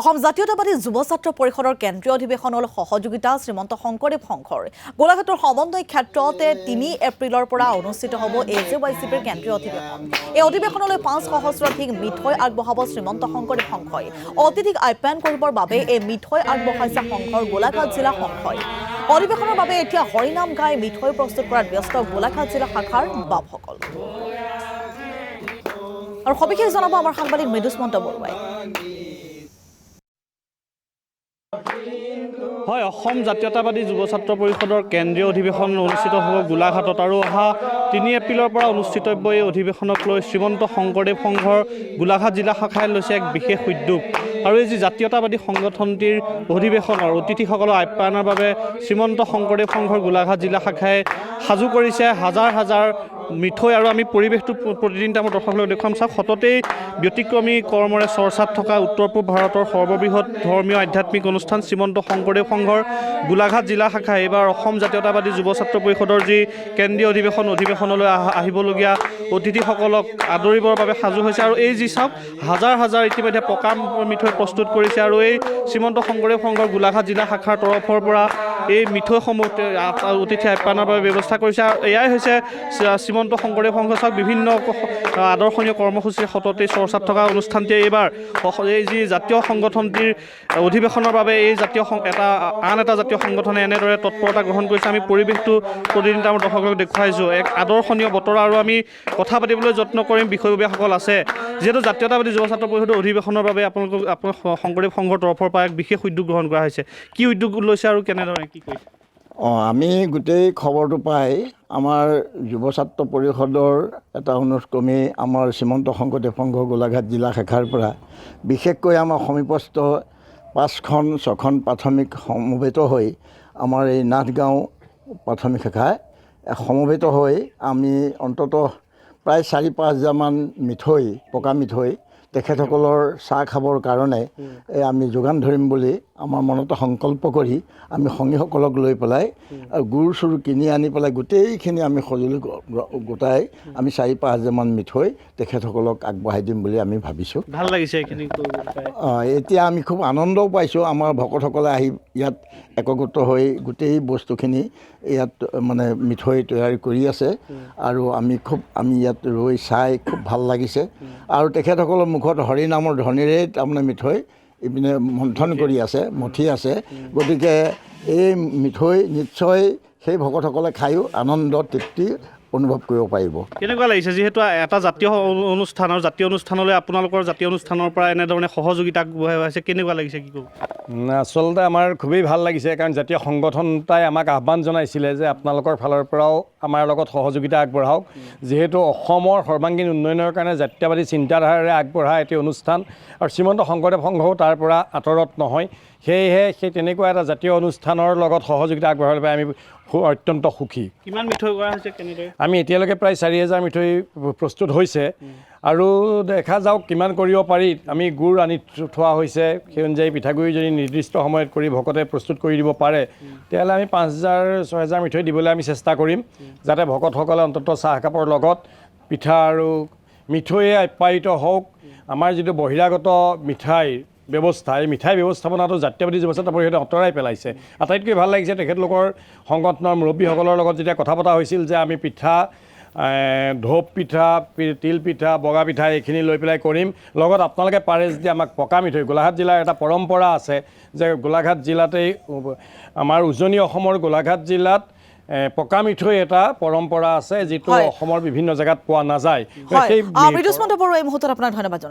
অসম জাতীয়তাবাদী যুৱ ছাত্ৰ পৰিষদৰ কেন্দ্ৰীয় অধিৱেশনৰ সহযোগিতা শ্ৰীমন্ত শংকৰদেৱ সংঘৰ গোলাঘাটৰ সমন্বয় ক্ষেত্ৰতে ৩ এপ্ৰিলৰ পৰা অনুষ্ঠিত হ'ব AJYCPৰ কেন্দ্ৰীয় অধিৱেশন। এই অধিৱেশনলৈ ৫ সহস্ৰাধিক মিঠৈ আগবঢ়াব শ্ৰীমন্ত শংকৰদেৱ সংঘই। অতিথিক আপ্যায়ন কৰিবৰ বাবে এই মিঠৈ আগবঢ়াইছে সংঘৰ গোলাঘাট জিলা সংঘই। অধিৱেশনৰ বাবে এতিয়া হৰিনাম গাই মিঠৈ প্ৰস্তুত কৰাত ব্যস্ত গোলাঘাট জিলা শাখাৰ বাপসকল। আৰু সবিশেষ জনাব আমাৰ সাংবাদিক মৃদুস্মন্ত বৰুৱাই। হয়, অসম জাতীয়তাবাদী যুৱ ছাত্ৰ পৰিষদৰ কেন্দ্ৰীয় অধিৱেশন অনুষ্ঠিত হ'ব গোলাঘাটত আৰু অহা ৩ এপ্ৰিলৰ পৰা অনুষ্ঠিতব্য এই অধিৱেশনক লৈ শ্ৰীমন্ত শংকৰদেৱ সংঘৰ গোলাঘাট জিলা শাখাই লৈছে এক বিশেষ উদ্যোগ। আৰু এই যি জাতীয়তাবাদী সংগঠনটিৰ অধিৱেশনৰ অতিথিসকলৰ আপ্যায়নৰ বাবে শ্ৰীমন্ত শংকৰদেৱ সংঘৰ গোলাঘাট জিলা শাখাই সাজু কৰিছে হাজাৰ হাজাৰ মিঠৈ। আৰু আমি পৰিৱেশটো প্ৰতিদিন আমাৰ দৰ্শকলৈ দেখুৱাম। চাওক, সততেই ব্যতিক্ৰমী কৰ্মৰে চৰ্চাত থকা উত্তৰ পূব ভাৰতৰ সৰ্ববৃহৎ ধৰ্মীয় আধ্যাত্মিক অনুষ্ঠান শ্ৰীমন্ত শংকৰদেৱ সংঘৰ গোলাঘাট জিলা শাখাই এইবাৰ অসম জাতীয়তাবাদী যুৱ ছাত্ৰ পৰিষদৰ যি কেন্দ্ৰীয় অধিৱেশনলৈ আহিবলগীয়া অতিথিসকলক আদৰিবৰ বাবে সাজু হৈছে। আৰু এই যি চাওক, হাজাৰ হাজাৰ ইতিমধ্যে পকা মিঠৈ প্ৰস্তুত কৰিছে। আৰু এই শ্ৰীমন্ত শংকৰদেৱ সংঘৰ গোলাঘাট জিলা শাখাৰ তৰফৰ পৰা এই মিঠৈসমূহ অতিথি আপ্যায়নৰ বাবে ব্যৱস্থা কৰিছে। আৰু এয়াই হৈছে শ্ৰীমন্ত শংকৰদেৱ সংঘ। চাওক, বিভিন্ন আদৰ্শনীয় কৰ্মসূচীৰ সততেই চৰ্চাত থকা অনুষ্ঠানটিয়ে এইবাৰ এই যি জাতীয় সংগঠনটিৰ অধিৱেশনৰ বাবে এই আন এটা জাতীয় সংগঠনে এনেদৰে তৎপৰতা গ্ৰহণ কৰিছে। আমি পৰিৱেশটো প্ৰতিদিন আমাৰ দৰ্শকক দেখুৱাইছোঁ, এক আদৰ্শনীয় বতৰ। আৰু আমি কথা পাতিবলৈ যত্ন কৰিম, বিষয়ববীয়াসকল আছে। যিহেতু জাতীয়তাবাদী যুৱ ছাত্ৰ পৰিষদৰ অধিৱেশনৰ বাবে আপোনাৰ শংকৰদেৱ সংঘৰ তৰফৰ পৰা এক বিশেষ উদ্যোগ গ্ৰহণ কৰা হৈছে। কি উদ্যোগ লৈছে আৰু কেনেদৰে কি কৰিছে? আমি গোটেই খবৰটো পাই আমাৰ যুৱ ছাত্ৰ পৰিষদৰ এটা অনুক্ৰমে আমাৰ শ্ৰীমন্ত শংকৰদেৱ সংঘ গোলাঘাট জিলা শাখাৰ পৰা বিশেষকৈ আমাৰ সমীপস্থ 5খন প্ৰাথমিক সমবেত হৈ আমাৰ এই নাথগাঁও প্ৰাথমিক শাখাই সমবেত হৈ আমি অন্ততঃ প্ৰায় 4-5 হাজাৰমান মিঠৈ, পকা মিঠৈ তেখেতসকলৰ চাহ খাবৰ কাৰণে আমি যোগান ধৰিম বুলি আমাৰ মনতে সংকল্প কৰি আমি সংগীসকলক লৈ পেলাই গুৰ চুৰ কিনি আনি পেলাই গোটেইখিনি আমি সঁজুলি গোটাই আমি 4-5 হাজাৰমান মিঠৈ তেখেতসকলক আগবঢ়াই দিম বুলি আমি ভাবিছোঁ। ভাল লাগিছে এইখিনি। এতিয়া আমি খুব আনন্দও পাইছোঁ। আমাৰ ভকতসকলে আহি ইয়াত একগোট হৈ গোটেই বস্তুখিনি ইয়াত মানে মিঠৈ তৈয়াৰ কৰি আছে। আৰু আমি ইয়াত ৰৈ চাই খুব ভাল লাগিছে। আৰু তেখেতসকলৰ মুখত হৰিনামৰ ধ্বনিৰে তাৰমানে মিঠৈ ইপিনে মন্থন কৰি আছে, মঠি আছে। গতিকে এই মিঠৈ নিশ্চয় সেই ভকতসকলে খায়ো আনন্দ তৃপ্তি অনুভৱ কৰিব পাৰিব। কেনেকুৱা লাগিছে যিহেতু এটা জাতীয় অনুষ্ঠান আৰু জাতীয় অনুষ্ঠানলৈ আপোনালোকৰ জাতীয় অনুষ্ঠানৰ পৰা এনেধৰণে সহযোগিতা আগবঢ়াইছে, কেনেকুৱা লাগিছে কি ক'ব? আচলতে আমাৰ খুবেই ভাল লাগিছে, কাৰণ জাতীয় সংগঠনটাই আমাক আহ্বান জনাইছিলে যে আপোনালোকৰ ফালৰ পৰাও আমাৰ লগত সহযোগিতা আগবঢ়াওক। যিহেতু অসমৰ সৰ্বাংগীন উন্নয়নৰ কাৰণে জাতীয়বাদী চিন্তাধাৰাৰে আগবঢ়া এটি অনুষ্ঠান, আৰু শ্ৰীমন্ত শংকৰদেৱ সংঘও তাৰ পৰা আঁতৰত নহয়। সেয়েহে সেই তেনেকুৱা এটা জাতীয় অনুষ্ঠানৰ লগত সহযোগিতা আগবঢ়াবলৈ পাই আমি অত্যন্ত সুখী। কিমান মিঠৈ কৰা হৈছে, কেনেদৰে? আমি এতিয়ালৈকে প্ৰায় 4,000 মিঠৈ প্ৰস্তুত হৈছে, আৰু দেখা যাওক কিমান কৰিব পাৰি। আমি গুড় আনি থোৱা হৈছে, সেই অনুযায়ী পিঠাগুড়ি যদি নিৰ্দিষ্ট সময়ত কৰি ভকতে প্ৰস্তুত কৰি দিব পাৰে, তেতিয়াহ'লে আমি 5,000-6,000 মিঠৈ দিবলৈ আমি চেষ্টা কৰিম, যাতে ভকতসকলে অন্ততঃ চাহ কাপৰ লগত পিঠা আৰু মিঠৈয়ে আপ্যায়িত হওক। আমাৰ যিটো বহিৰাগত মিঠাই ব্যৱস্থা, এই মিঠাই ব্যৱস্থাপনাটো জাতীয়বাদী যুৱ ছাত্ৰ পৰিষদে আঁতৰাই পেলাইছে। আটাইতকৈ ভাল লাগিছে তেখেতলোকৰ সংগঠনৰ মুৰব্বীসকলৰ লগত যেতিয়া কথা পতা হৈছিল যে আমি পিঠা, ঢোপ পিঠা, তিল পিঠা, বগা পিঠা এইখিনি লৈ পেলাই কৰিম, লগত আপোনালোকে পাৰে যদি আমাক পকা মিঠৈ। গোলাঘাট জিলাৰ এটা পৰম্পৰা আছে যে গোলাঘাট জিলাতেই, আমাৰ উজনি অসমৰ গোলাঘাট জিলাত পকা মিঠৈ এটা পৰম্পৰা আছে, যিটো অসমৰ বিভিন্ন জেগাত পোৱা নাযায়। মৃদুস্মন্ত বৰুৱা, এই মুহূৰ্তত আপোনাক ধন্যবাদ জনাইছোঁ।